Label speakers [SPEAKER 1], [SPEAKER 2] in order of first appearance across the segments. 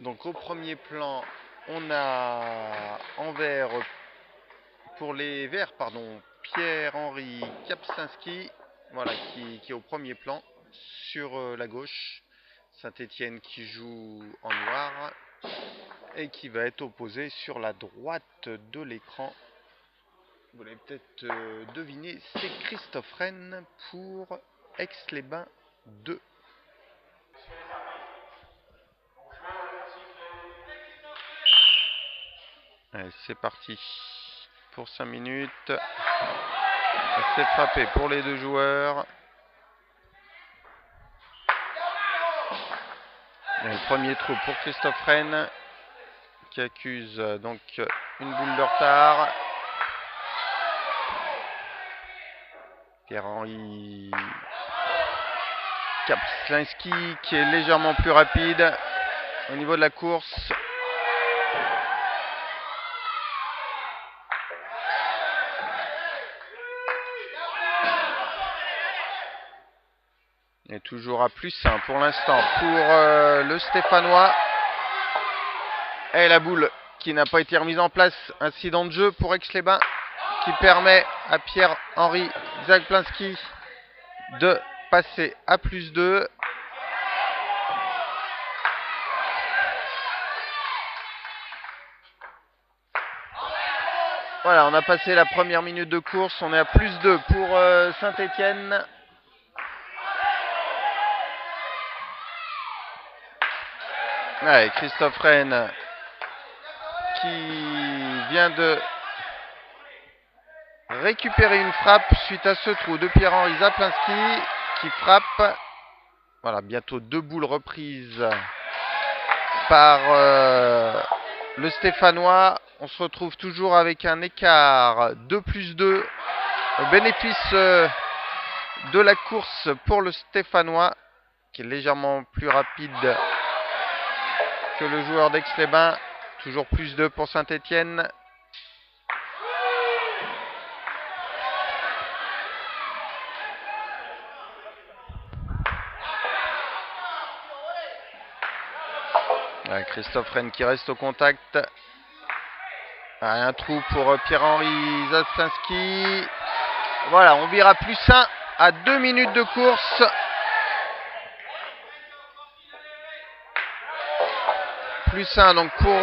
[SPEAKER 1] Donc au premier plan, on a en vert pour les verts, pardon, Pierre-Henri Kapczynski, voilà, qui est au premier plan sur la gauche. Saint-Étienne qui joue en noir et qui va être opposé sur la droite de l'écran. Vous l'avez peut-être deviné, c'est Christophe Rennes pour Aix-les-Bains 2. Allez, c'est parti pour 5 minutes. C'est frappé pour les deux joueurs. Et le premier trou pour Christophe Rennes qui accuse donc une boule de retard. Pierre-Henri Kapczynski qui est légèrement plus rapide au niveau de la course. Et toujours à +1 pour l'instant pour le Stéphanois. Et la boule qui n'a pas été remise en place. Incident de jeu pour Aix-les-Bains qui permet à Pierre-Henri Kapczynski de passer à +2. Voilà, on a passé la première minute de course. On est à +2 pour Saint-Étienne. Ouais, Christophe Rennes qui vient de récupérer une frappe suite à ce trou de Pierre-Henri Kapczynski qui frappe. Voilà, bientôt 2 boules reprises par le Stéphanois. On se retrouve toujours avec un écart 2+2 au bénéfice de la course pour le Stéphanois qui est légèrement plus rapide que le joueur d'Aix-les-Bains. Toujours +2 pour Saint-Étienne. Christophe Rennes qui reste au contact. Un trou pour Pierre-Henri Kapczynski. Voilà, on vire à +1 à 2 minutes de course. +1 donc pour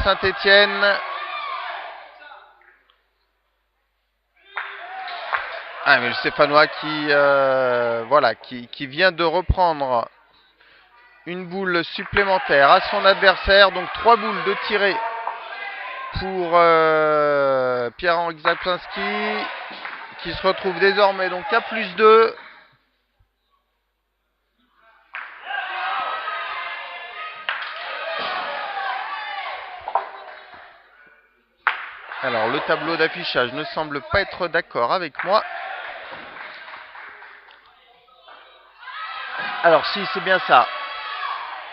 [SPEAKER 1] Saint-Étienne. Ah, mais le Stéphanois qui vient de reprendre une boule supplémentaire à son adversaire. Donc 3 boules de tirées pour Pierre-Henri Kapczynski qui se retrouve désormais donc à +2. Alors le tableau d'affichage ne semble pas être d'accord avec moi. Alors si, c'est bien ça.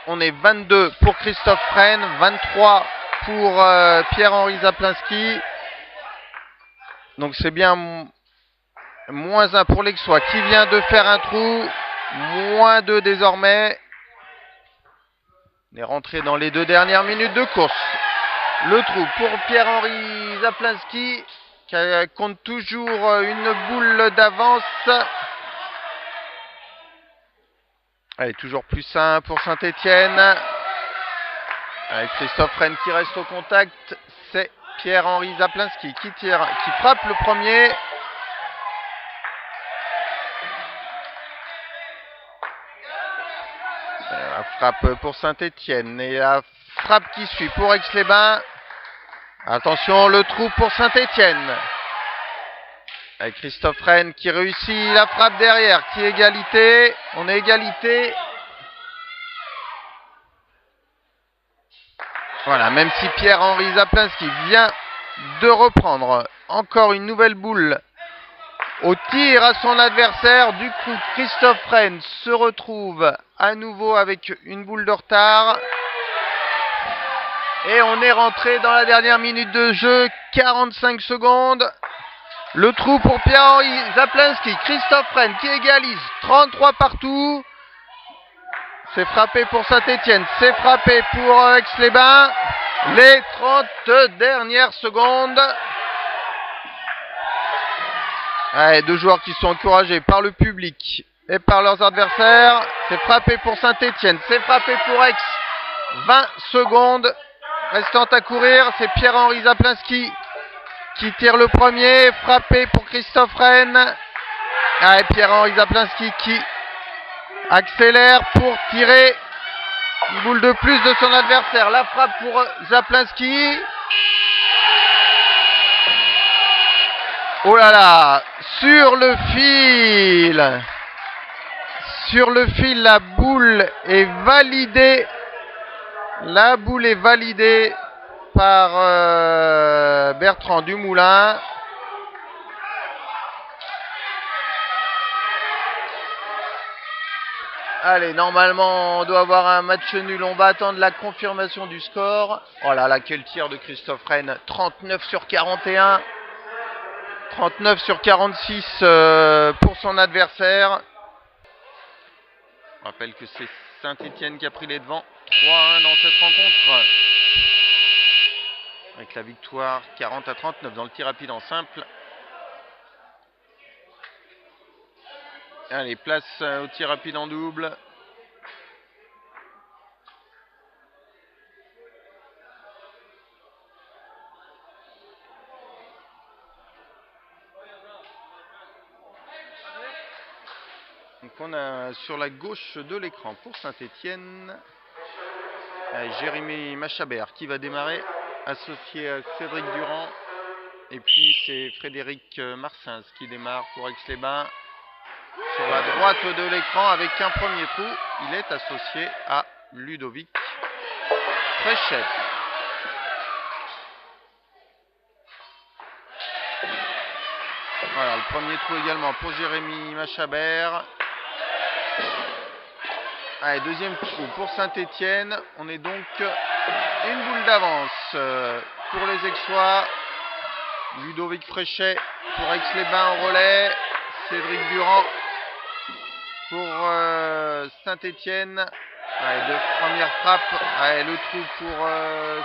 [SPEAKER 1] On est 22 pour Christophe Rennes, 23 pour Pierre-Henri Kapczynski. Donc c'est bien -1 pour l'Aixois qui vient de faire un trou. -2 désormais. On est rentré dans les 2 dernières minutes de course. Le trou pour Pierre-Henri Kapczynski qui compte toujours une boule d'avance. Allez, toujours +1 pour Saint-Étienne. Avec Christophe Rennes qui reste au contact. C'est Pierre-Henri Kapczynski qui tire, qui frappe le premier. La frappe pour Saint-Étienne et la frappe qui suit pour Aix-les-Bains. Attention, le trou pour Saint-Étienne. Avec Christophe Rennes qui réussit la frappe derrière, qui est égalité. On est égalité. Voilà, même si Pierre-Henri Kapczynski vient de reprendre encore une nouvelle boule au tir à son adversaire, du coup Christophe Rennes se retrouve à nouveau avec une boule de retard. Et on est rentré dans la dernière minute de jeu, 45 secondes. Le trou pour Pierre-Henri Kapczynski, Christophe Rennes qui égalise, 33 partout. C'est frappé pour Saint-Étienne. C'est frappé pour Aix-les-Bains. Les 30 dernières secondes. Allez, deux joueurs qui sont encouragés par le public et par leurs adversaires. C'est frappé pour Saint-Étienne. C'est frappé pour Aix. 20 secondes restantes à courir. C'est Pierre-Henri Zaplinski qui tire le premier. Frappé pour Christophe Rennes. Allez, Pierre-Henri Zaplinski qui accélère pour tirer une boule de plus de son adversaire. La frappe pour Zaplinski. Oh là là, sur le fil. Sur le fil, la boule est validée. La boule est validée par Bertrand Dumoulin. Allez, normalement, on doit avoir un match nul. On va attendre la confirmation du score. Oh là là, quel tir de Christophe Rennes. 39 sur 41. 39 sur 46 pour son adversaire. Je rappelle que c'est Saint-Étienne qui a pris les devants. 3-1 dans cette rencontre. Avec la victoire 40-39 dans le tir rapide en simple. Allez, place au tir rapide en double. Donc on a sur la gauche de l'écran pour Saint-Étienne Jérémy Machabert qui va démarrer, associé à Cédric Durand. Et puis c'est Frédéric Marsens qui démarre pour Aix-les-Bains. Sur la droite de l'écran avec un premier trou, il est associé à Ludovic Fréchet. Voilà, le premier trou également pour Jérémy Machabert. Allez, deuxième trou pour Saint-Étienne. On est donc une boule d'avance pour les Aixois. Ludovic Fréchet pour Aix-les-Bains en relais. Cédric Durand pour Saint-Étienne. Allez, deux premières frappes. Allez, le trou pour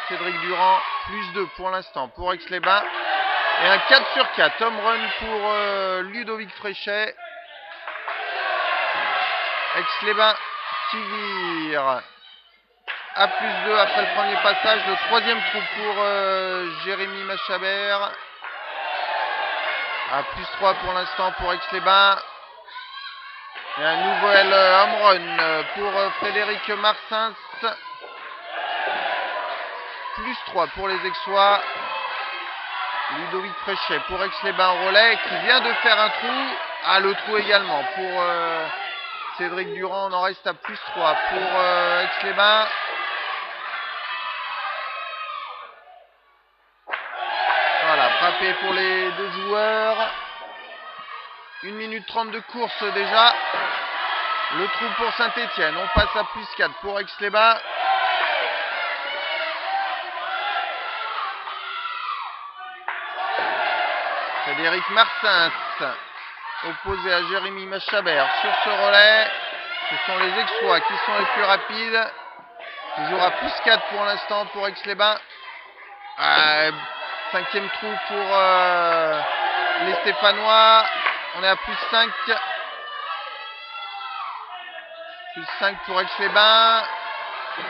[SPEAKER 1] Cédric Durand. Plus 2 pour l'instant pour Aix-les-Bains. Et un 4 sur 4. Home run pour Ludovic Fréchet. Aix-les-Bains qui vire à plus 2 après le premier passage. Le troisième trou pour Jérémy Machabert. À plus 3 pour l'instant pour Aix-les-Bains. Et un nouvel home run pour Frédéric Marsens. Plus 3 pour les Aixois. Ludovic Fréchet pour Aix-les-Bains en relais qui vient de faire un trou. Ah, le trou également pour Cédric Durand. On en reste à plus 3 pour Aix-les-Bains. Voilà, frappé pour les deux joueurs. 1 minute 30 de course déjà. Le trou pour Saint-Étienne. On passe à plus 4 pour Aix-les-Bains. Frédéric Marsens opposé à Jérémy Machabert sur ce relais. Ce sont les Aixois qui sont les plus rapides. Toujours à plus 4 pour l'instant pour Aix-les-Bains. Cinquième trou pour les Stéphanois. On est à plus 5. Plus 5 pour Aix-les-Bains.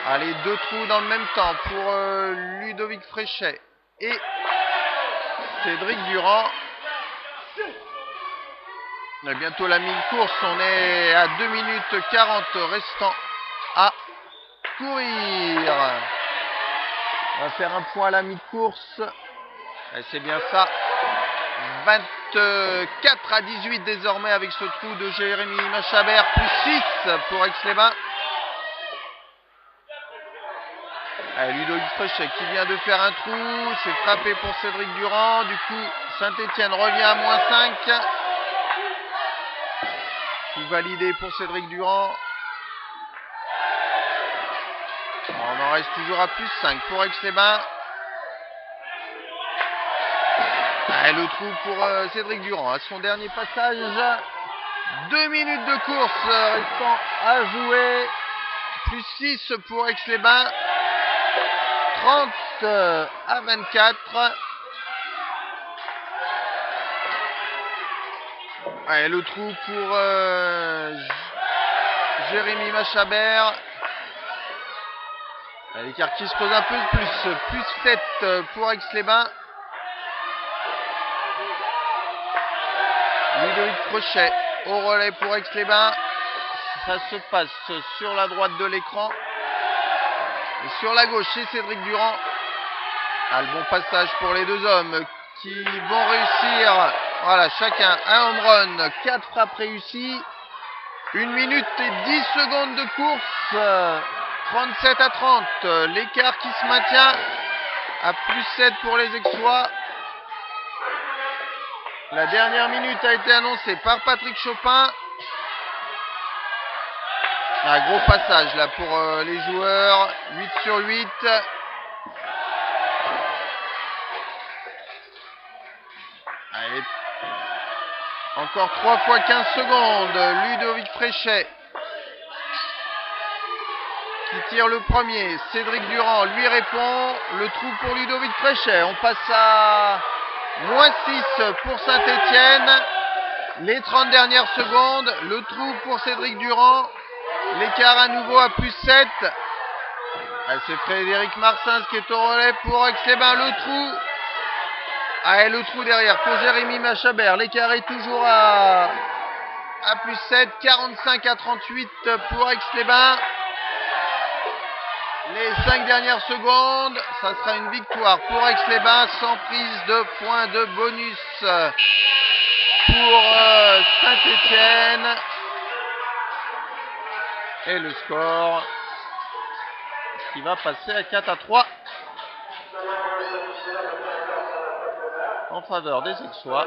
[SPEAKER 1] Allez, deux trous dans le même temps pour Ludovic Fréchet et Cédric Durand. On a bientôt la mi-course. On est à 2 minutes 40 restant à courir. On va faire un point à la mi-course. C'est bien ça. 24 à 18 désormais avec ce trou de Jérémy Machabert. Plus 6 pour Aix-les-Bains. Ludovic Fréchet qui vient de faire un trou. C'est frappé pour Cédric Durand. Du coup, Saint-Étienne revient à moins 5. Tout validé pour Cédric Durand. On en reste toujours à plus 5 pour Aix-les-Bains. Le trou pour Cédric Durand à son dernier passage. 2 minutes de course restant à jouer. plus 6 pour Aix-les-Bains. 30-24. Ouais, le trou pour Jérémy Machabert. L'écart qui se creuse un peu plus. Plus 7 pour Aix-les-Bains. Ludovic Frechet au relais pour Aix-les-Bains. Ça se passe sur la droite de l'écran. Et sur la gauche, c'est Cédric Durand. Ah, le bon passage pour les deux hommes qui vont réussir. Voilà, chacun un home run, 4 frappes réussies. 1 minute et 10 secondes de course. 37-30. L'écart qui se maintient à plus 7 pour les Aixois. La dernière minute a été annoncée par Patrick Chopin. Un gros passage là pour les joueurs. 8 sur 8. Allez. Encore 3 fois 15 secondes. Ludovic Frechet qui tire le premier. Cédric Durand lui répond. Le trou pour Ludovic Frechet. On passe à moins 6 pour Saint-Étienne. Les 30 dernières secondes. Le trou pour Cédric Durand. L'écart à nouveau à plus 7. C'est Frédéric Marsens qui est au relais pour Aix-les-Bains. Le trou. Le trou derrière pour Jérémy Machabert. L'écart est toujours à plus 7. 45-38 pour Aix-les-Bains. Les 5 dernières secondes. Ça sera une victoire pour Aix-les-Bains sans prise de points de bonus pour Saint-Étienne. Et le score qui va passer à 4-3 en faveur des Aixois.